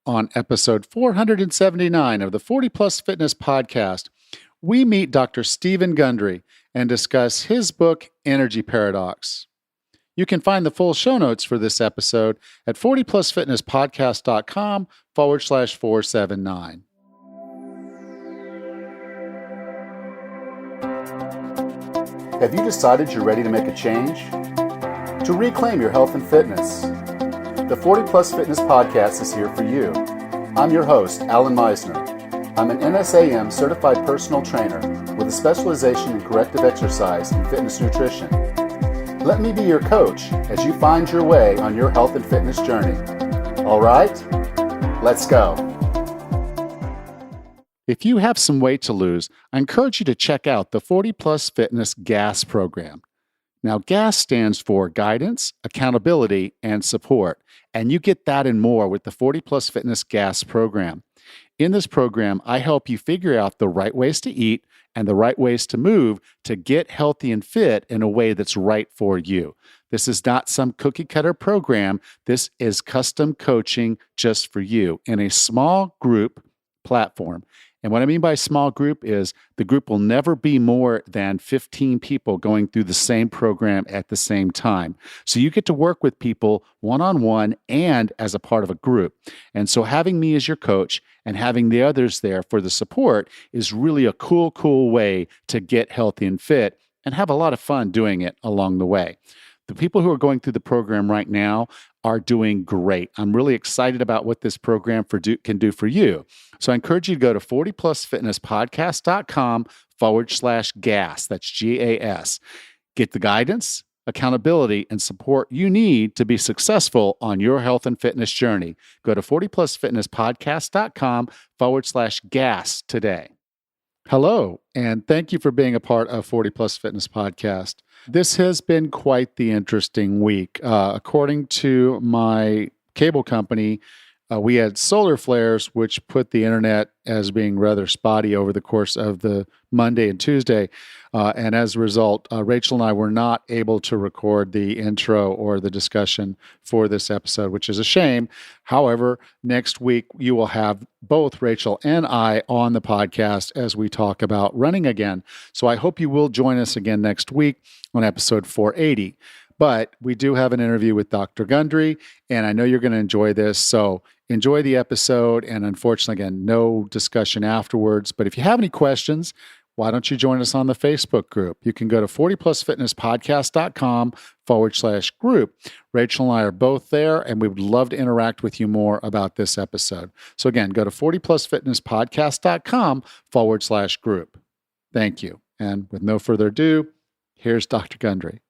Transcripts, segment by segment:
on episode 479 of the 40 Plus Fitness podcast, we meet Dr. Stephen Gundry and discuss his book, Energy Paradox. You can find the full show notes for this episode at 40plusfitnesspodcast.com/479. Have you decided you're ready to make a change? To reclaim your health and fitness? The 40 Plus Fitness podcast is here for you. I'm your host, Alan Meisner. I'm an NSAM certified personal trainer with a specialization in corrective exercise and fitness nutrition. Let me be your coach as you find your way on your health and fitness journey. All right, let's go. If you have some weight to lose, I encourage you to check out the 40 Plus Fitness GAS program. Now, GAS stands for Guidance, Accountability, and Support, and you get that and more with the 40 Plus Fitness GAS program. In this program, I help you figure out the right ways to eat and the right ways to move to get healthy and fit in a way that's right for you. This is not some cookie-cutter program. This is custom coaching just for you in a small group platform. And what I mean by small group is the group will never be more than 15 people going through the same program at the same time. So you get to work with people one-on-one and as a part of a group. And so having me as your coach and having the others there for the support is really a cool way to get healthy and fit and have a lot of fun doing it along the way. The people who are going through the program right now are doing great. I'm really excited about what this program can do for you. So I encourage you to go to 40plusfitnesspodcast.com/gas. That's GAS. Get the guidance, accountability, and support you need to be successful on your health and fitness journey. Go to 40plusfitnesspodcast.com/gas today. Hello, and thank you for being a part of 40 Plus Fitness Podcast. This has been quite the interesting week. According to my cable company, we had solar flares, which put the internet as being rather spotty over the course of the Monday and Tuesday. And as a result, Rachel and I were not able to record the intro or the discussion for this episode, which is a shame. However, next week, you will have both Rachel and I on the podcast as we talk about running again. So I hope you will join us again next week on episode 480. But we do have an interview with Dr. Gundry, and I know you're going to enjoy this. So enjoy the episode. And unfortunately, again, no discussion afterwards. But if you have any questions, why don't you join us on the Facebook group? You can go to 40plusfitnesspodcast.com/group. Rachel and I are both there, and we would love to interact with you more about this episode. So again, go to 40plusfitnesspodcast.com/group. Thank you. And with no further ado, here's Dr. Gundry.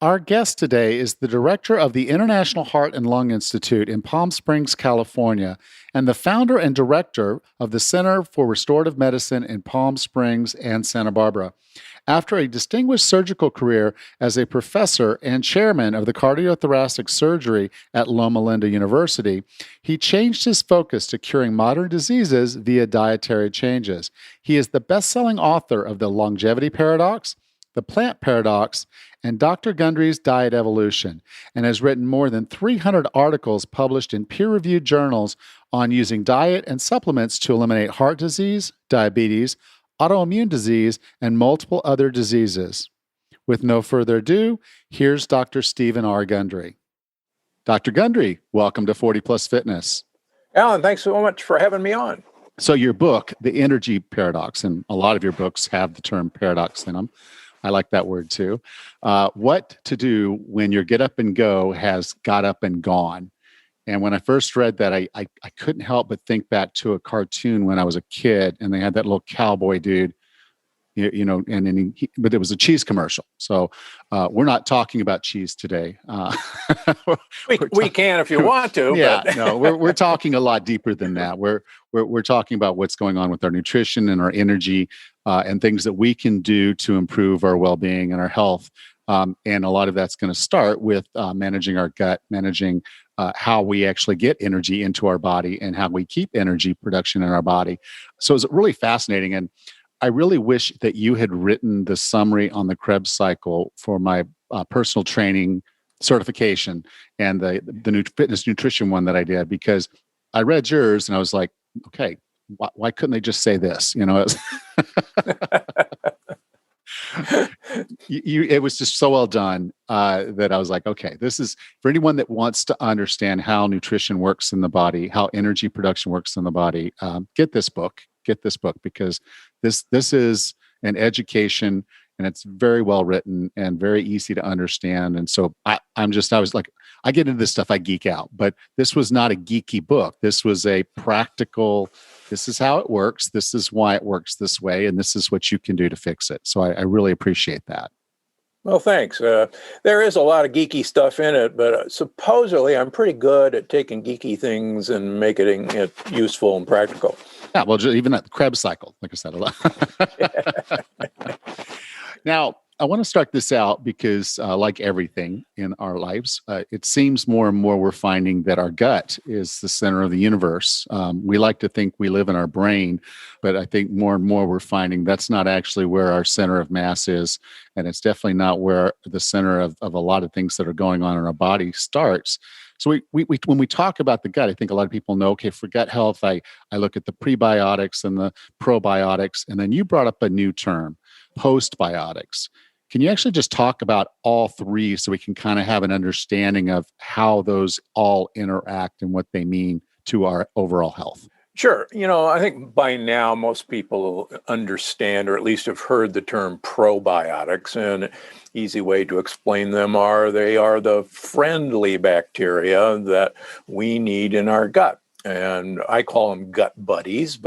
Our guest today is the director of the International Heart and Lung Institute in Palm Springs, California, and the founder and director of the Center for Restorative Medicine in Palm Springs and Santa Barbara. After a distinguished surgical career as a professor and chairman of the cardiothoracic surgery at Loma Linda University, he changed his focus to curing modern diseases via dietary changes. He is the best-selling author of The Longevity Paradox, The Plant Paradox, and Dr. Gundry's Diet Evolution, and has written more than 300 articles published in peer-reviewed journals on using diet and supplements to eliminate heart disease, diabetes, autoimmune disease, and multiple other diseases. With no further ado, here's Dr. Stephen R. Gundry. Dr. Gundry, welcome to 40 Plus Fitness. Alan, thanks so much for having me on. So your book, The Energy Paradox, and a lot of your books have the term paradox in them. I like that word too. What to do when your get up and go has got up and gone. And when I first read that, I couldn't help but think back to a cartoon when I was a kid, and they had that little cowboy dude, but it was a cheese commercial. So we're not talking about cheese today. We can if you want to. Yeah, but. no, we're talking a lot deeper than that. We're talking about what's going on with our nutrition and our energy and things that we can do to improve our well-being and our health. And a lot of that's going to start with managing our gut, managing how we actually get energy into our body and how we keep energy production in our body. So it's really fascinating. And I really wish that you had written the summary on the Krebs cycle for my personal training certification and the fitness nutrition one that I did, because I read yours and I was like, okay, why couldn't they just say this? It was just so well done that I was like, okay, this is for anyone that wants to understand how nutrition works in the body, how energy production works in the body. Get this book. Get this book because this is an education, and it's very well written and very easy to understand. And so I was like, I get into this stuff, I geek out, but this was not a geeky book. This was a practical. This is how it works. This is why it works this way. And this is what you can do to fix it. So I really appreciate that. Well, thanks. There is a lot of geeky stuff in it, but supposedly I'm pretty good at taking geeky things and making it useful and practical. Yeah, well, even that Krebs cycle, like I said, a lot. Now, I want to start this out because, like everything in our lives, it seems more and more we're finding that our gut is the center of the universe. We like to think we live in our brain, but I think more and more we're finding that's not actually where our center of mass is. And it's definitely not where the center of a lot of things that are going on in our body starts. So we when we talk about the gut, I think a lot of people know, okay, for gut health, I look at the prebiotics and the probiotics. And then you brought up a new term, postbiotics. Can you actually just talk about all three so we can kind of have an understanding of how those all interact and what they mean to our overall health? Sure. I think by now most people understand or at least have heard the term probiotics. And an easy way to explain them they are the friendly bacteria that we need in our gut. And I call them gut buddies,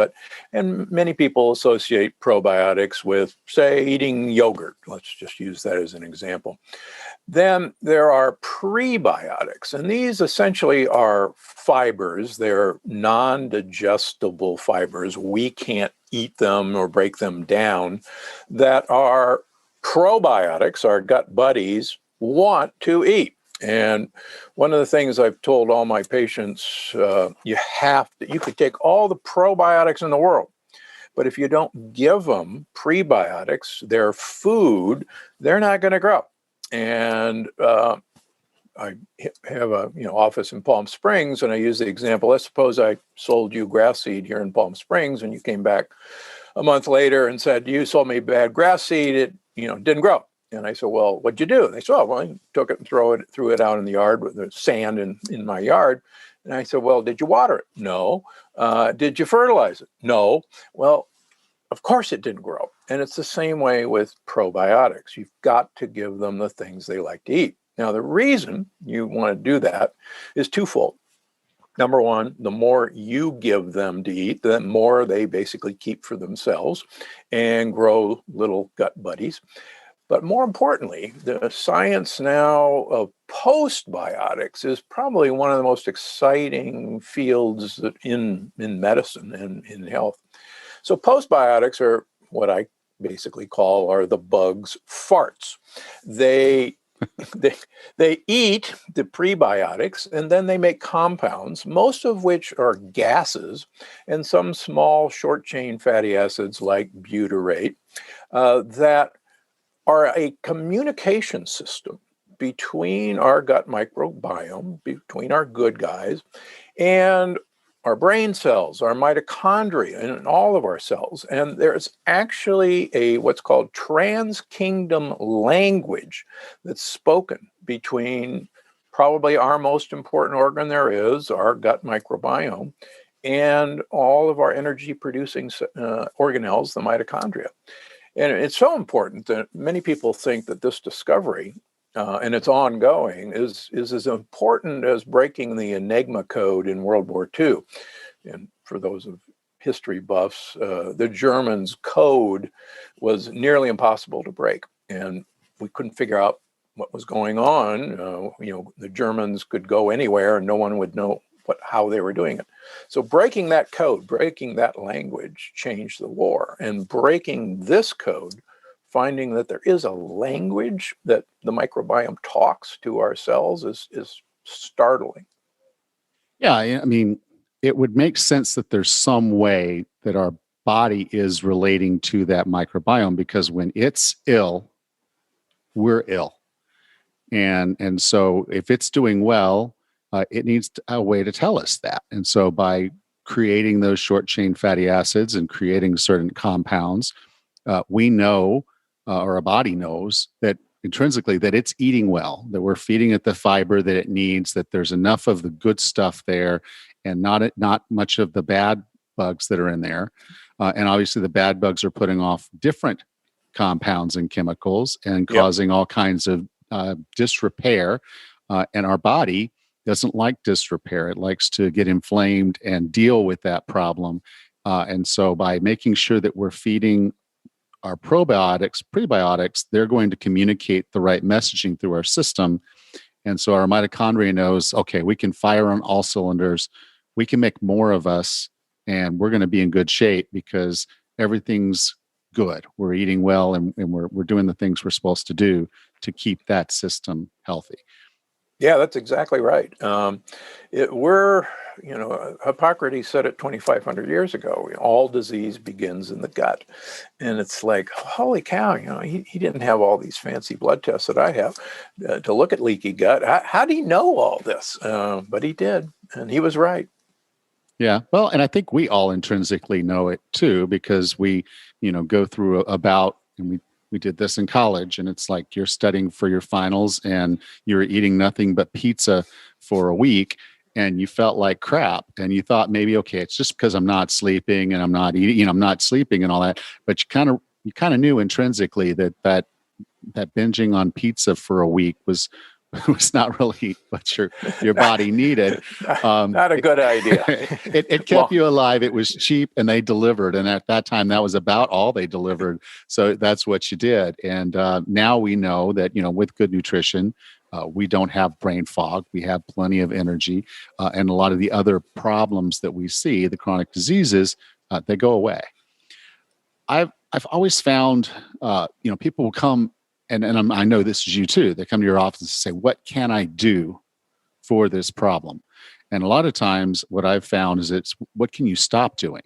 and many people associate probiotics with, say, eating yogurt. Let's just use that as an example. Then there are prebiotics, and these essentially are fibers. They're non-digestible fibers. We can't eat them or break them down, that our probiotics, our gut buddies, want to eat. And one of the things I've told all my patients, you could take all the probiotics in the world, but if you don't give them prebiotics, their food, they're not going to grow. And I have a office in Palm Springs, and I use the example. Let's suppose I sold you grass seed here in Palm Springs, and you came back a month later and said, "You sold me bad grass seed. It didn't grow." And I said, "Well, what'd you do?" And they said, "Oh, well, I took it and threw it out in the yard with the sand in my yard." And I said, "Well, did you water it?" "No." "Did you fertilize it?" "No." "Well, of course it didn't grow." And it's the same way with probiotics. You've got to give them the things they like to eat. Now, the reason you want to do that is twofold. Number one, the more you give them to eat, the more they basically keep for themselves and grow little gut buddies. But more importantly, the science now of postbiotics is probably one of the most exciting fields in medicine and in health. So postbiotics are what I basically are the bug's farts. They they eat the prebiotics and then they make compounds, most of which are gases and some small short chain fatty acids like butyrate that are a communication system between our gut microbiome, between our good guys, and our brain cells, our mitochondria, and all of our cells. And there's actually what's called trans-kingdom language that's spoken between probably our most important organ there is, our gut microbiome, and all of our energy-producing organelles, the mitochondria. And it's so important that many people think that this discovery, and it's ongoing, is as important as breaking the Enigma code in World War II. And for those of history buffs, the Germans' code was nearly impossible to break. And we couldn't figure out what was going on. The Germans could go anywhere and no one would know how they were doing it. So breaking that code, breaking that language changed the war. And breaking this code, finding that there is a language that the microbiome talks to our cells is startling. Yeah, I mean, it would make sense that there's some way that our body is relating to that microbiome because when it's ill, we're ill. And so if it's doing well, it needs a way to tell us that. And so by creating those short chain fatty acids and creating certain compounds, we know, or our body knows that intrinsically that it's eating well, that we're feeding it the fiber that it needs, that there's enough of the good stuff there and not much of the bad bugs that are in there. And obviously the bad bugs are putting off different compounds and chemicals and Yep. causing all kinds of disrepair. And our body doesn't like disrepair. It likes to get inflamed and deal with that problem. And so by making sure that we're feeding our probiotics, prebiotics, they're going to communicate the right messaging through our system. And so our mitochondria knows, okay, we can fire on all cylinders. We can make more of us, and we're going to be in good shape because everything's good. We're eating well, and we're doing the things we're supposed to do to keep that system healthy. Yeah, that's exactly right. Hippocrates said it 2,500 years ago, all disease begins in the gut. And it's like, holy cow, he didn't have all these fancy blood tests that I have to look at leaky gut. How do he know all this? But he did, and he was right. Yeah. Well, and I think we all intrinsically know it too, because we, go through a bout, and we did this in college, and it's like you're studying for your finals and you're eating nothing but pizza for a week and you felt like crap, and you thought maybe, okay, it's just because I'm not sleeping and I'm not eating, I'm not sleeping and all that. But you kind of knew intrinsically that binging on pizza for a week was not really what your body needed. Not a good idea. It kept you alive. It was cheap, and they delivered. And at that time, that was about all they delivered. So that's what you did. And now we know that with good nutrition, we don't have brain fog. We have plenty of energy, and a lot of the other problems that we see, the chronic diseases, they go away. I've always found, people will come. And I know this is you too. They come to your office and say, what can I do for this problem? And a lot of times what I've found is it's what can you stop doing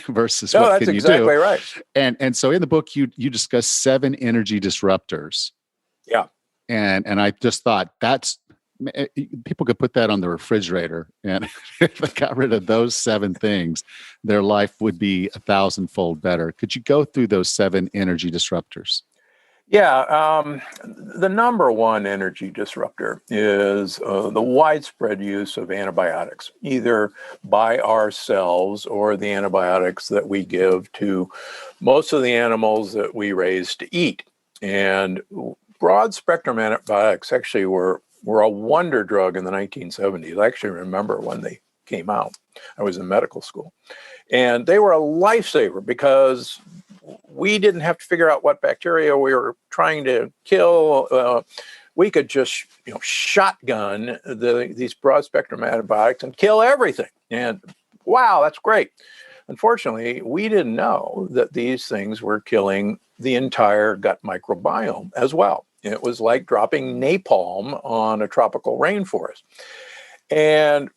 versus what can you do? That's exactly right. And so in the book, you discuss 7 energy disruptors. Yeah. And I just thought people could put that on the refrigerator, and if they got rid of those 7 things, their life would be 1,000-fold better. Could you go through those 7 energy disruptors? Yeah, the number one energy disruptor is the widespread use of antibiotics, either by ourselves or the antibiotics that we give to most of the animals that we raise to eat. And broad spectrum antibiotics actually were a wonder drug in the 1970s. I actually remember when they came out. I was in medical school. And they were a lifesaver because we didn't have to figure out what bacteria we were trying to kill. We could just, shotgun these broad spectrum antibiotics and kill everything. And wow, that's great. Unfortunately, we didn't know that these things were killing the entire gut microbiome as well. It was like dropping napalm on a tropical rainforest. And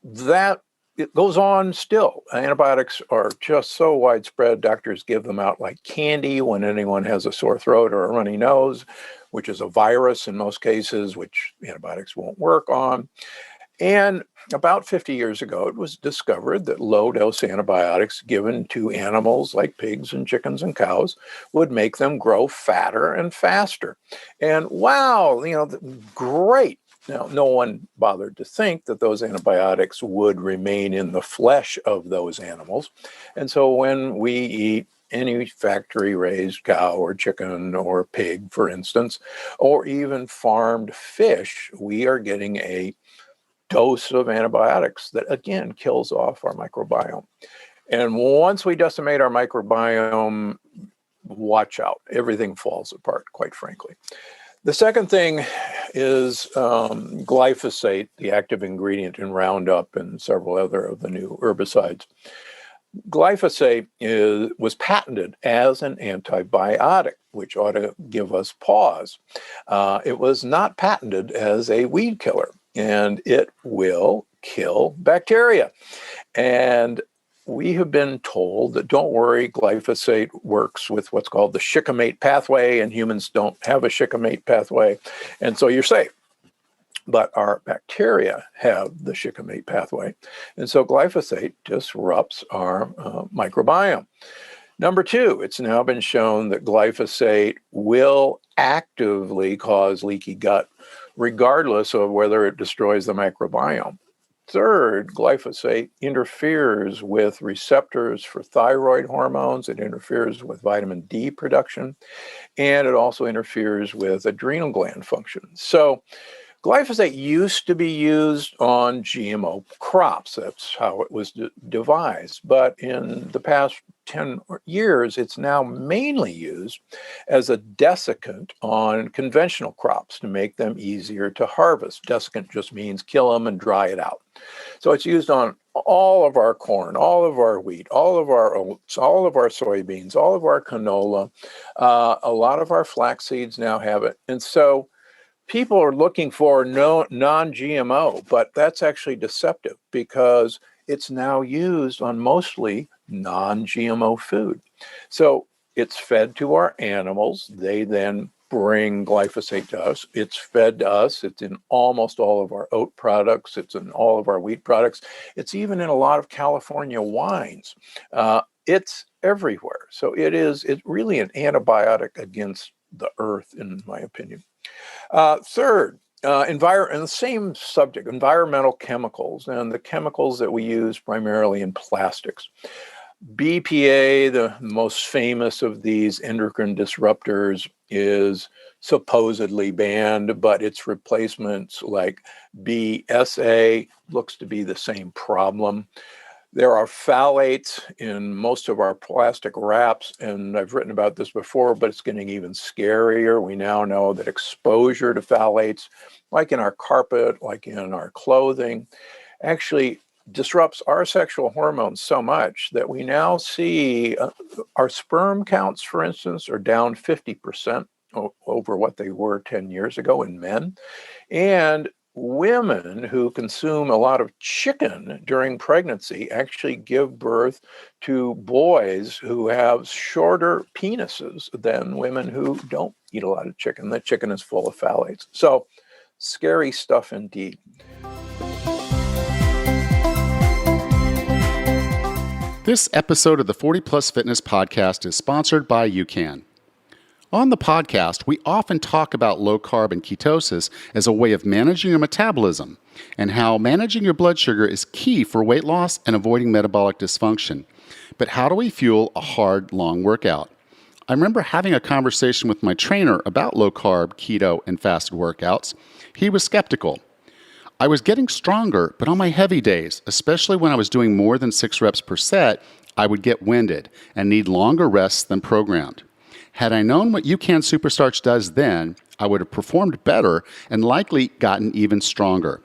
that it goes on still. Antibiotics are just so widespread. Doctors give them out like candy when anyone has a sore throat or a runny nose, which is a virus in most cases, which antibiotics won't work on. And about 50 years ago, it was discovered that low-dose antibiotics given to animals like pigs and chickens and cows would make them grow fatter and faster. And wow, great. Now, no one bothered to think that those antibiotics would remain in the flesh of those animals. And so when we eat any factory-raised cow or chicken or pig, for instance, or even farmed fish, we are getting a dose of antibiotics that, again, kills off our microbiome. And once we decimate our microbiome, watch out. Everything falls apart, quite frankly. The second thing is glyphosate, the active ingredient in Roundup and several other of the new herbicides. Glyphosate was patented as an antibiotic, which ought to give us pause. It was not patented as a weed killer, and it will kill bacteria. And we have been told that, don't worry, glyphosate works with what's called the shikimate pathway, and humans don't have a shikimate pathway, and so you're safe. but our bacteria have the shikimate pathway. And so glyphosate disrupts our microbiome. Number two, it's now been shown that glyphosate will actively cause leaky gut, regardless of whether it destroys the microbiome. Third, glyphosate interferes with receptors for thyroid hormones. It interferes with vitamin D production, and it also interferes with adrenal gland function. So glyphosate used to be used on GMO crops. That's how it was devised. But in the past 10 years, it's now mainly used as a desiccant on conventional crops to make them easier to harvest. Desiccant just means kill them and dry it out. So it's used on all of our corn, all of our wheat, all of our oats, all of our soybeans, all of our canola. A lot of our flax seeds now have it. And so people are looking for non-GMO, but that's actually deceptive because it's now used on mostly non-GMO food. So it's fed to our animals. They then bring glyphosate to us. It's fed to us. It's in almost all of our oat products. It's in all of our wheat products. It's even in a lot of California wines. It's everywhere. So it's really an antibiotic against the earth, in my opinion. Third, and the same subject, environmental chemicals, and the chemicals that we use primarily in plastics. BPA, the most famous of these endocrine disruptors, is supposedly banned, but its replacements like BSA looks to be the same problem. There are phthalates in most of our plastic wraps, and I've written about this before, but it's getting even scarier. We now know that exposure to phthalates, like in our carpet, like in our clothing, actually disrupts our sexual hormones so much that we now see our sperm counts, for instance, are down 50% over what they were 10 years ago in men. And women who consume a lot of chicken during pregnancy actually give birth to boys who have shorter penises than women who don't eat a lot of chicken. The chicken is full of phthalates. So scary stuff indeed. This episode of the 40 Plus Fitness Podcast is sponsored by UCAN. On the podcast, we often talk about low carb and ketosis as a way of managing your metabolism and how managing your blood sugar is key for weight loss and avoiding metabolic dysfunction. But how do we fuel a hard, long workout? I remember having a conversation with my trainer about low carb, keto, and fasted workouts. He was skeptical. I was getting stronger, but on my heavy days, especially when I was doing more than 6 reps per set, I would get winded and need longer rests than programmed. Had I known what UCAN Superstarch does then, I would have performed better and likely gotten even stronger.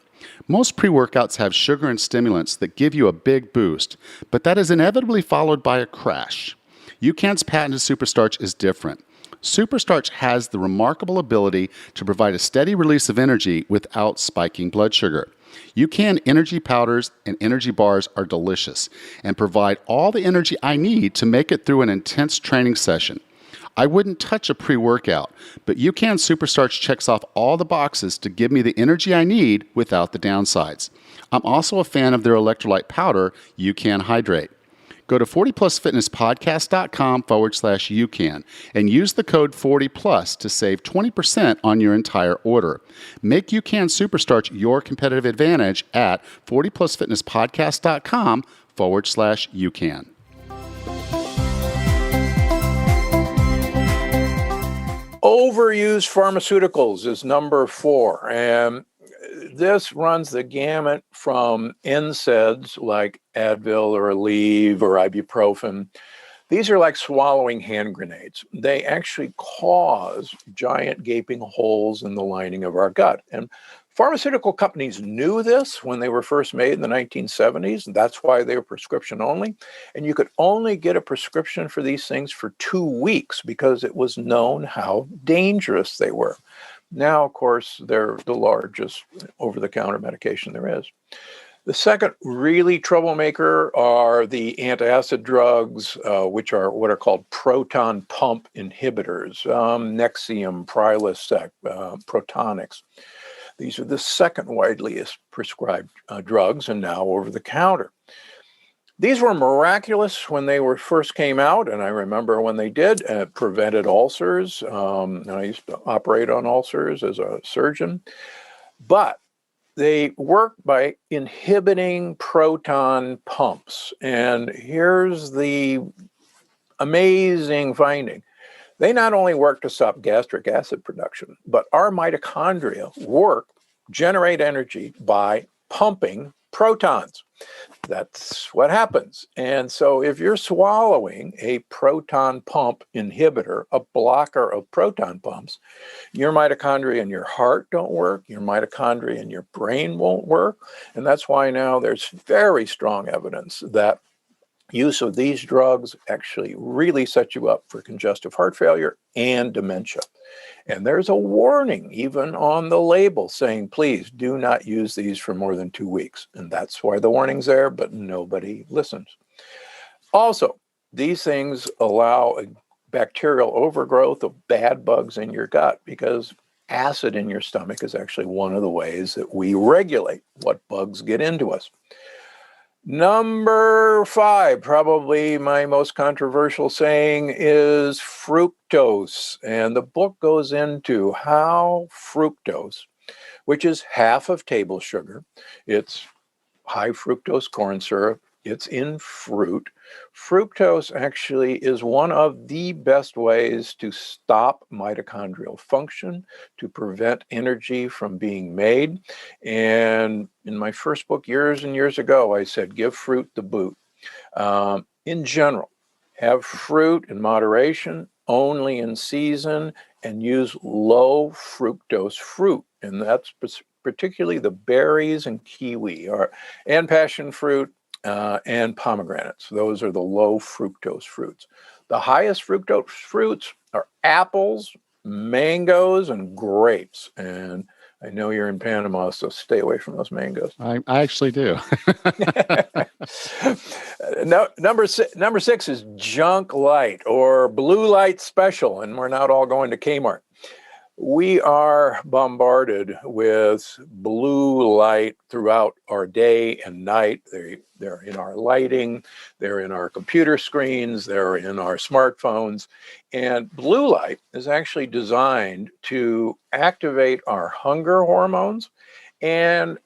Most pre-workouts have sugar and stimulants that give you a big boost, but that is inevitably followed by a crash. UCAN's patented Superstarch is different. Superstarch has the remarkable ability to provide a steady release of energy without spiking blood sugar. UCAN energy powders and energy bars are delicious and provide all the energy I need to make it through an intense training session. I wouldn't touch a pre-workout, but UCAN Superstarch checks off all the boxes to give me the energy I need without the downsides. I'm also a fan of their electrolyte powder, UCAN Hydrate. Go to 40plusfitnesspodcast.com/UCAN and use the code 40plus to save 20% on your entire order. Make UCAN Superstarch your competitive advantage at 40plusfitnesspodcast.com/UCAN. Overused pharmaceuticals is number 4. And this runs the gamut from NSAIDs like Advil or Aleve or ibuprofen. These are like swallowing hand grenades. They actually cause giant gaping holes in the lining of our gut. And pharmaceutical companies knew this when they were first made in the 1970s. That's why they were prescription only. And you could only get a prescription for these things for 2 weeks because it was known how dangerous they were. Now, of course, they're the largest over-the-counter medication there is. The second really troublemaker are the antacid drugs, which are what are called proton pump inhibitors, Nexium, Prilosec, Protonix. These are the second widely prescribed drugs, and now over the counter. These were miraculous when they first came out, and I remember when they did. It prevented ulcers. And I used to operate on ulcers as a surgeon. But they work by inhibiting proton pumps. And here's the amazing finding. They not only work to stop gastric acid production, but our mitochondria generate energy by pumping protons. That's what happens. And so if you're swallowing a proton pump inhibitor, a blocker of proton pumps, your mitochondria in your heart don't work, your mitochondria in your brain won't work. And that's why now there's very strong evidence that use of these drugs actually really set you up for congestive heart failure and dementia. And there's a warning even on the label saying, please do not use these for more than 2 weeks. And that's why the warning's there, but nobody listens. Also, these things allow a bacterial overgrowth of bad bugs in your gut because acid in your stomach is actually one of the ways that we regulate what bugs get into us. Number 5, probably my most controversial saying, is fructose. And the book goes into how fructose, which is half of table sugar, it's high fructose corn syrup, it's in fruit. Fructose actually is one of the best ways to stop mitochondrial function, to prevent energy from being made. And in my first book years and years ago, I said, give fruit the boot. In general, have fruit in moderation, only in season, and use low fructose fruit. And that's particularly the berries and kiwi and passion fruit and pomegranates. Those are the low fructose fruits. The highest fructose fruits are apples, mangoes, and grapes. And I know you're in Panama, so stay away from those mangoes. I actually do. No, number 6 is junk light or blue light special, and we're not all going to Kmart. We are bombarded with blue light throughout our day and night. They're in our lighting, they're in our computer screens, they're in our smartphones. And blue light is actually designed to activate our hunger hormones and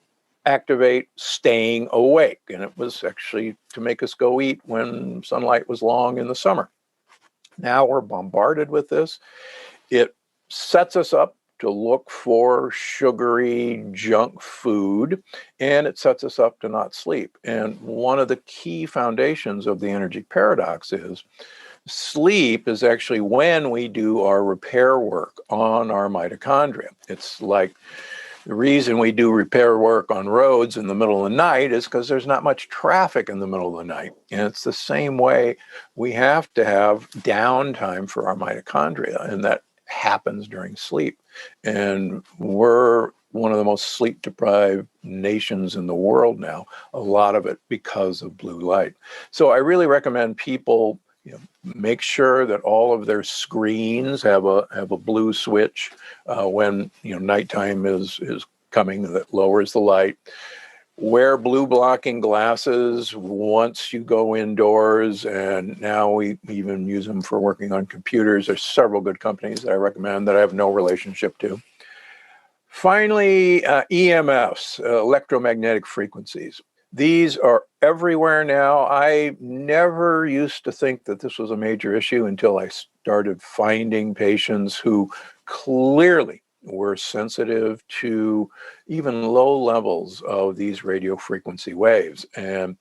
activate staying awake. And it was actually to make us go eat when sunlight was long in the summer. Now we're bombarded with this. It sets us up to look for sugary junk food, and it sets us up to not sleep. And one of the key foundations of the energy paradox is sleep is actually when we do our repair work on our mitochondria. It's like the reason we do repair work on roads in the middle of the night is because there's not much traffic in the middle of the night. And it's the same way we have to have downtime for our mitochondria, and that happens during sleep. And we're one of the most sleep deprived nations in the world now, a lot of it because of blue light. So I really recommend people make sure that all of their screens have a blue switch when nighttime is coming that lowers the light. Wear blue blocking glasses once you go indoors, and now we even use them for working on computers. There's several good companies that I recommend that I have no relationship to. Finally, EMFs, electromagnetic frequencies. These are everywhere now. I never used to think that this was a major issue until I started finding patients who clearly were sensitive to even low levels of these radio frequency waves. And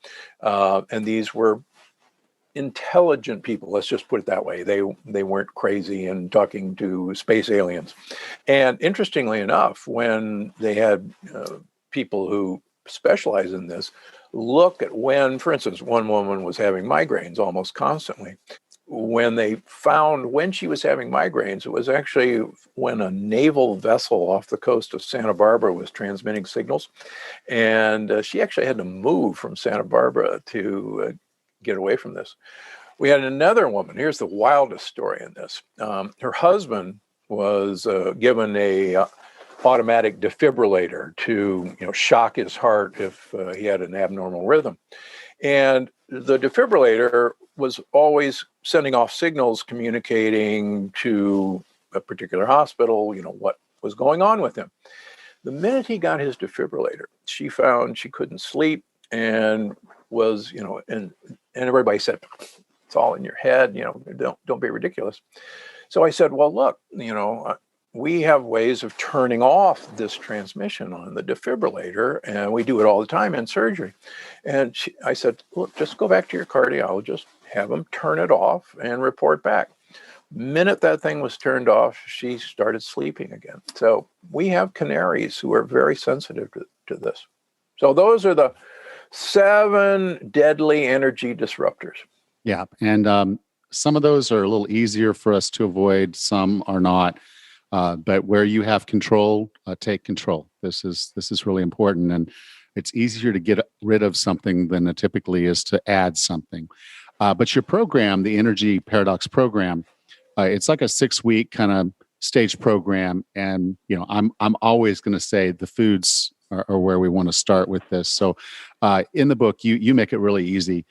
these were intelligent people, let's just put it that way. They weren't crazy and talking to space aliens. And interestingly enough, when they had people who specialize in this look at when, for instance, one woman was having migraines almost constantly. When they found when she was having migraines, it was actually when a naval vessel off the coast of Santa Barbara was transmitting signals. And she actually had to move from Santa Barbara to get away from this. We had another woman. Here's the wildest story in this. Her husband was given a automatic defibrillator to shock his heart if he had an abnormal rhythm. And the defibrillator was always sending off signals communicating to a particular hospital, what was going on with him. The minute he got his defibrillator, she found she couldn't sleep and was, and everybody said, it's all in your head, don't be ridiculous. So I said, well, look, we have ways of turning off this transmission on the defibrillator, and we do it all the time in surgery. And I said, look, just go back to your cardiologist, have them turn it off and report back. Minute that thing was turned off, she started sleeping again. So we have canaries who are very sensitive to this. So those are the 7 deadly energy disruptors. Yeah. And some of those are a little easier for us to avoid. Some are not. But where you have control, take control. This is really important. And it's easier to get rid of something than it typically is to add something. But your program, the Energy Paradox program, it's like a 6-week kind of stage program. And, I'm always going to say the foods are where we want to start with this. So in the book, you make it really easy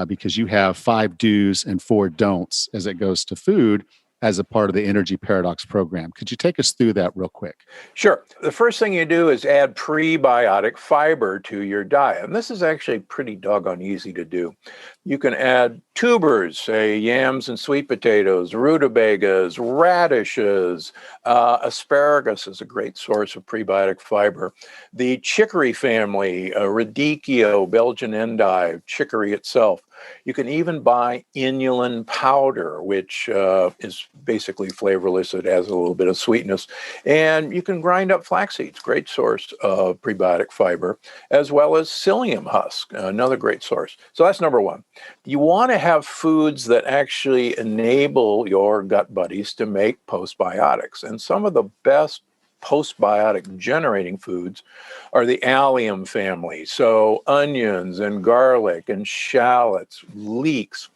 because you have 5 do's and 4 don'ts as it goes to food as a part of the Energy Paradox program. Could you take us through that real quick? Sure. The first thing you do is add prebiotic fiber to your diet. And this is actually pretty doggone easy to do. You can add tubers, say yams and sweet potatoes, rutabagas, radishes, asparagus is a great source of prebiotic fiber. The chicory family, radicchio, Belgian endive, chicory itself. You can even buy inulin powder, which is basically flavorless. It has a little bit of sweetness. And you can grind up flax seeds, great source of prebiotic fiber, as well as psyllium husk, another great source. So that's number one. You want to have foods that actually enable your gut buddies to make postbiotics. And some of the best postbiotic generating foods are the allium family. So onions and garlic and shallots, leeks,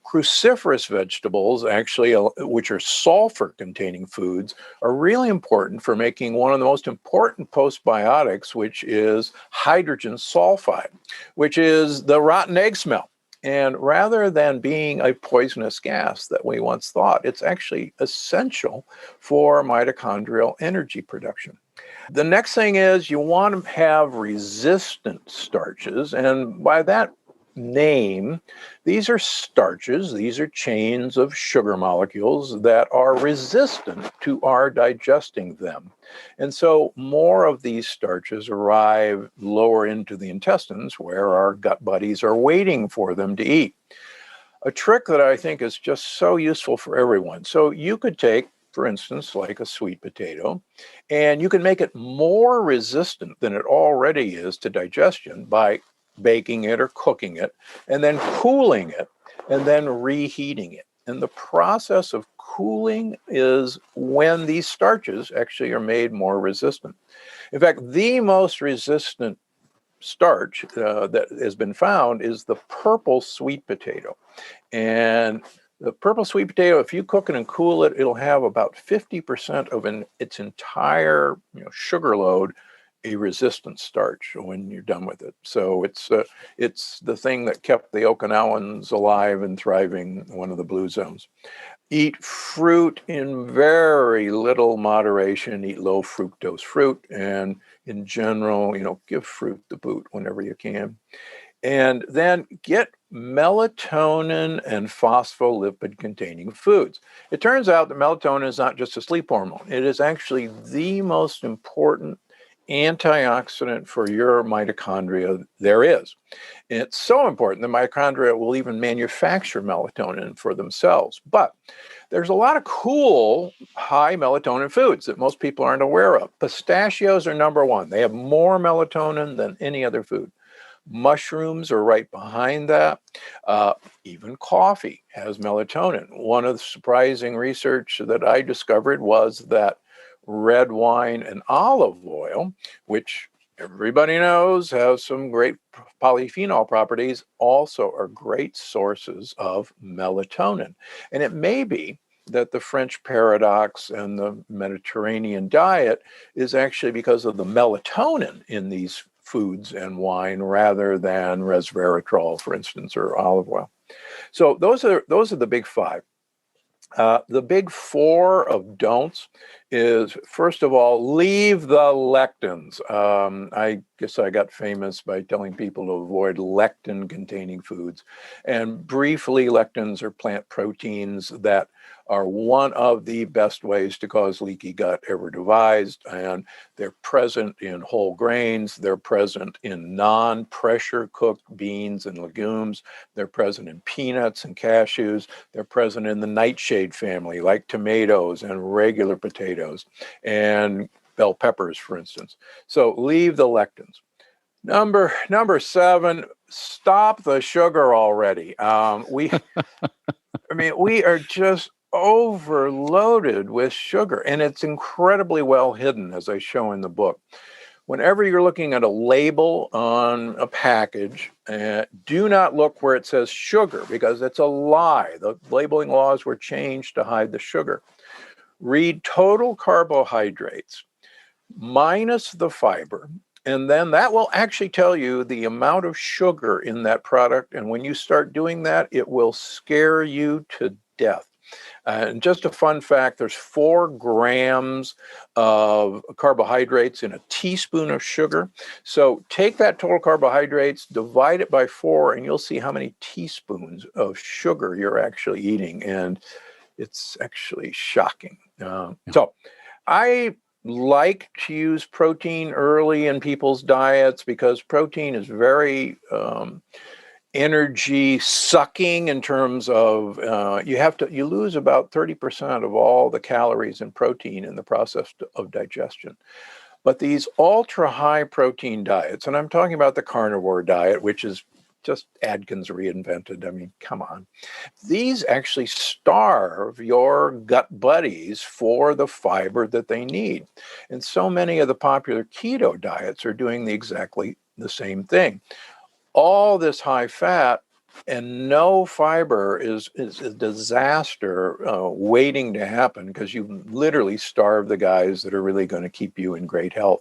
cruciferous vegetables, actually, which are sulfur containing foods, are really important for making one of the most important postbiotics, which is hydrogen sulfide, which is the rotten egg smell. And rather than being a poisonous gas that we once thought, it's actually essential for mitochondrial energy production. The next thing is you want to have resistant starches. And by that name, these are starches, these are chains of sugar molecules that are resistant to our digesting them. And so more of these starches arrive lower into the intestines where our gut buddies are waiting for them to eat. A trick that I think is just so useful for everyone. So you could take, for instance, like a sweet potato, and you can make it more resistant than it already is to digestion by baking it or cooking it, and then cooling it, and then reheating it. And the process of cooling is when these starches actually are made more resistant. In fact, the most resistant starch that has been found is the purple sweet potato. And the purple sweet potato, if you cook it and cool it, it'll have about 50% of its entire sugar load a resistant starch when you're done with it. So it's the thing that kept the Okinawans alive and thriving, one of the blue zones. Eat fruit in very little moderation. Eat low fructose fruit, and in general, give fruit the boot whenever you can. And then get melatonin and phospholipid containing foods. It turns out that melatonin is not just a sleep hormone. It is actually the most important antioxidant for your mitochondria there is. And it's so important that mitochondria will even manufacture melatonin for themselves. But there's a lot of cool high melatonin foods that most people aren't aware of. Pistachios are number one. They have more melatonin than any other food. Mushrooms are right behind that. Even coffee has melatonin. One of the surprising research that I discovered was that red wine and olive oil, which everybody knows has some great polyphenol properties, also are great sources of melatonin. And it may be that the French paradox and the Mediterranean diet is actually because of the melatonin in these foods and wine rather than resveratrol, for instance, or olive oil. So those are the big five. The big four of don'ts is, first of all, leave the lectins. I guess I got famous by telling people to avoid lectin-containing foods. And briefly, lectins are plant proteins that are one of the best ways to cause leaky gut ever devised. And they're present in whole grains. They're present in non-pressure cooked beans and legumes. They're present in peanuts and cashews. They're present in the nightshade family, like tomatoes and regular potatoes and bell peppers, for instance. So leave the lectins. Number 7, stop the sugar already. We are just overloaded with sugar, and it's incredibly well hidden, as I show in the book. Whenever you're looking at a label on a package, do not look where it says sugar, because it's a lie. The labeling laws were changed to hide the sugar. Read total carbohydrates minus the fiber, and then that will actually tell you the amount of sugar in that product. And when you start doing that, it will scare you to death. And just a fun fact, there's 4 grams of carbohydrates in a teaspoon of sugar. So take that total carbohydrates, divide it by 4, and you'll see how many teaspoons of sugar you're actually eating. And it's actually shocking. So I like to use protein early in people's diets because protein is very energy sucking in terms of you lose about 30% of all the calories in protein in the process of digestion. But these ultra high protein diets, and I'm talking about the carnivore diet, which is just Atkins reinvented. I mean, come on. These actually starve your gut buddies for the fiber that they need. And so many of the popular keto diets are doing exactly the same thing. All this high fat and no fiber is a disaster waiting to happen, because you literally starve the guys that are really going to keep you in great health.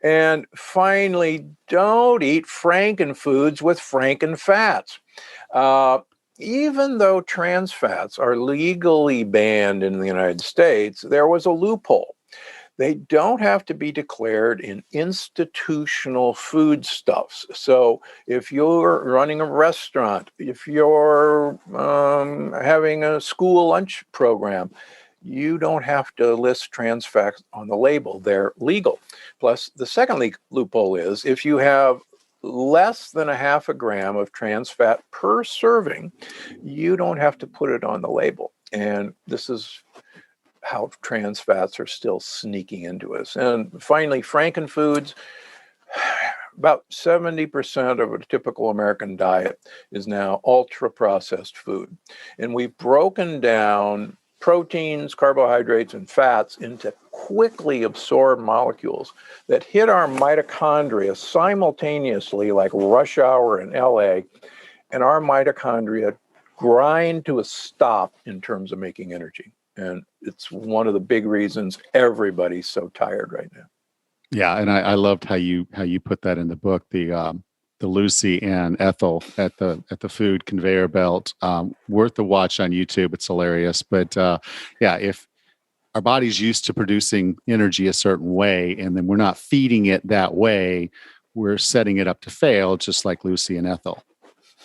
And finally, don't eat frankenfoods with frankenfats. Even though trans fats are legally banned in the United States, there was a loophole. They don't have to be declared in institutional foodstuffs. So if you're running a restaurant, if you're having a school lunch program, you don't have to list trans fats on the label. They're legal. Plus, the second loophole is if you have less than 0.5 gram of trans fat per serving, you don't have to put it on the label. And this is how trans fats are still sneaking into us. And finally, frankenfoods. About 70% of a typical American diet is now ultra-processed food. And we've broken down proteins, carbohydrates, and fats into quickly absorbed molecules that hit our mitochondria simultaneously, like rush hour in LA, and our mitochondria grind to a stop in terms of making energy. And it's one of the big reasons everybody's so tired right now. Yeah, and I loved how you put that in the book. The Lucy and Ethel at the food conveyor belt, worth a watch on YouTube. It's hilarious. But yeah, if our body's used to producing energy a certain way, and then we're not feeding it that way, we're setting it up to fail, just like Lucy and Ethel.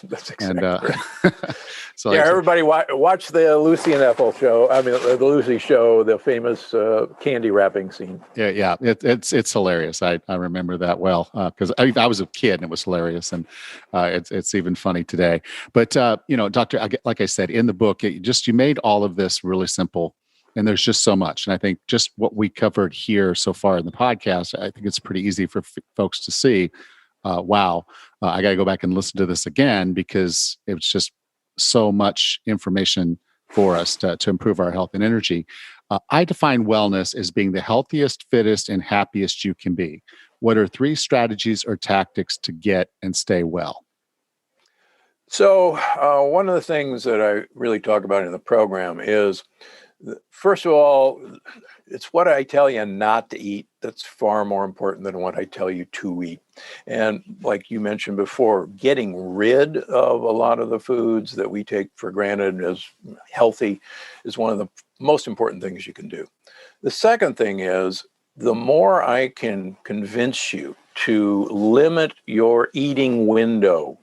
That's exactly right. So yeah, everybody watch the Lucy and Ethel show. I mean, the Lucy show, the famous candy wrapping scene. Yeah, it's hilarious. I remember that well because I was a kid and it was hilarious, and it's even funny today. But Doctor, like I said in the book, you made all of this really simple, and there's just so much. And I think just what we covered here so far in the podcast, I think it's pretty easy for folks to see. Wow, I got to go back and listen to this again because it was just so much information for us to improve our health and energy. I define wellness as being the healthiest, fittest, and happiest you can be. What are 3 strategies or tactics to get and stay well? So, one of the things that I really talk about in the program is, first of all, it's what I tell you not to eat that's far more important than what I tell you to eat. And like you mentioned before, getting rid of a lot of the foods that we take for granted as healthy is one of the most important things you can do. The second thing is, the more I can convince you to limit your eating window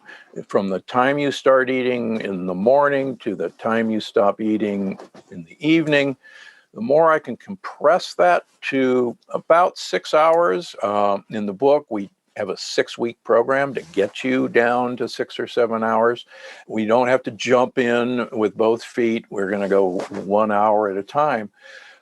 from the time you start eating in the morning to the time you stop eating in the evening, the more I can compress that to about 6 hours. In the book, we have a 6-week program to get you down to 6 or 7 hours. We don't have to jump in with both feet. We're going to go 1 hour at a time.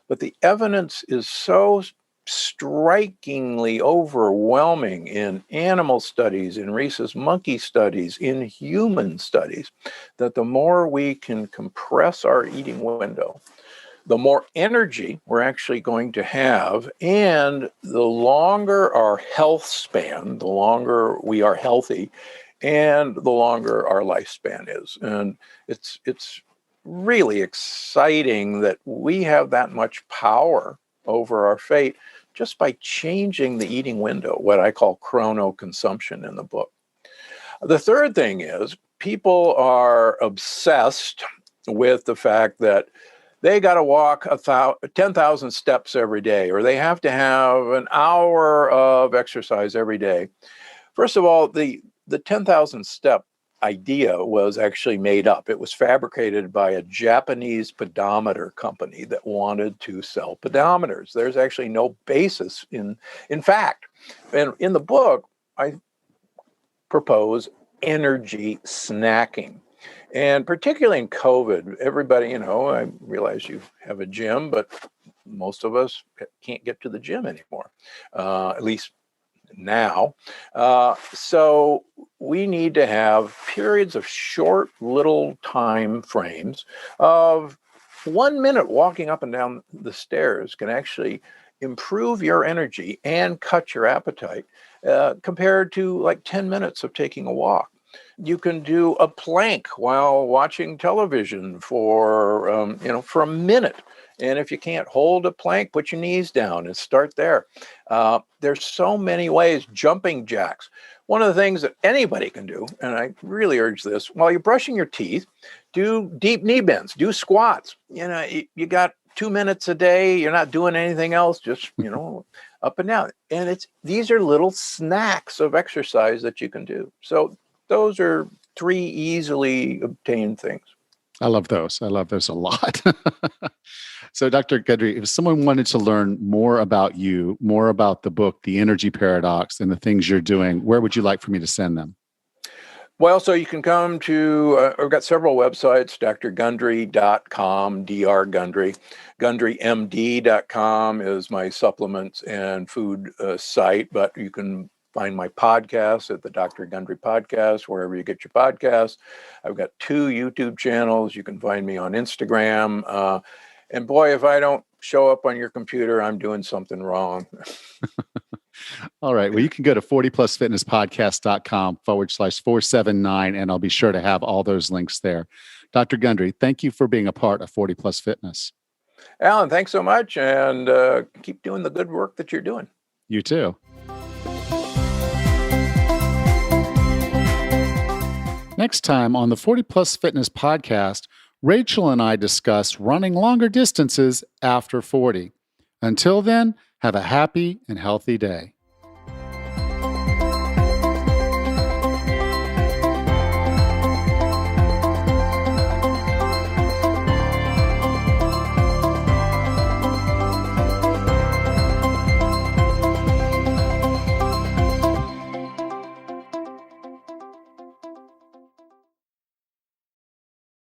But the evidence is so strikingly overwhelming in animal studies, in rhesus monkey studies, in human studies, that the more we can compress our eating window, the more energy we're actually going to have, and the longer our health span, the longer we are healthy, and the longer our lifespan is. And it's really exciting that we have that much power over our fate just by changing the eating window, what I call chronoconsumption in the book. The third thing is, people are obsessed with the fact that they got to walk 10,000 steps every day, or they have to have an hour of exercise every day. First of all, the 10,000 step idea was actually made up. It was fabricated by a Japanese pedometer company that wanted to sell pedometers. There's actually no basis in fact. And in the book, I propose energy snacking. And particularly in COVID, everybody, I realize you have a gym, but most of us can't get to the gym anymore, at least now. So we need to have periods of short little time frames of 1 minute walking up and down the stairs can actually improve your energy and cut your appetite compared to like 10 minutes of taking a walk. You can do a plank while watching television for a minute. And if you can't hold a plank, put your knees down and start there. There's so many ways. Jumping jacks. One of the things that anybody can do, and I really urge this, while you're brushing your teeth, do deep knee bends, do squats. You got 2 minutes a day. You're not doing anything else, just, up and down. And these are little snacks of exercise that you can do. So those are 3 easily obtained things. I love those. I love those a lot. So, Dr. Gundry, if someone wanted to learn more about you, more about the book, The Energy Paradox, and the things you're doing, where would you like for me to send them? Well, so you can come to, I've got several websites, drgundry.com, drgundry. GundryMD.com is my supplements and food site, but you can find my podcast at the Dr. Gundry Podcast, wherever you get your podcasts. I've got 2 YouTube channels. You can find me on Instagram. And boy, if I don't show up on your computer, I'm doing something wrong. All right. Well, you can go to 40plusfitnesspodcast.com/479, and I'll be sure to have all those links there. Dr. Gundry, thank you for being a part of 40 Plus Fitness. Alan, thanks so much. And keep doing the good work that you're doing. You too. Next time on the 40 Plus Fitness podcast, Rachel and I discuss running longer distances after 40. Until then, have a happy and healthy day.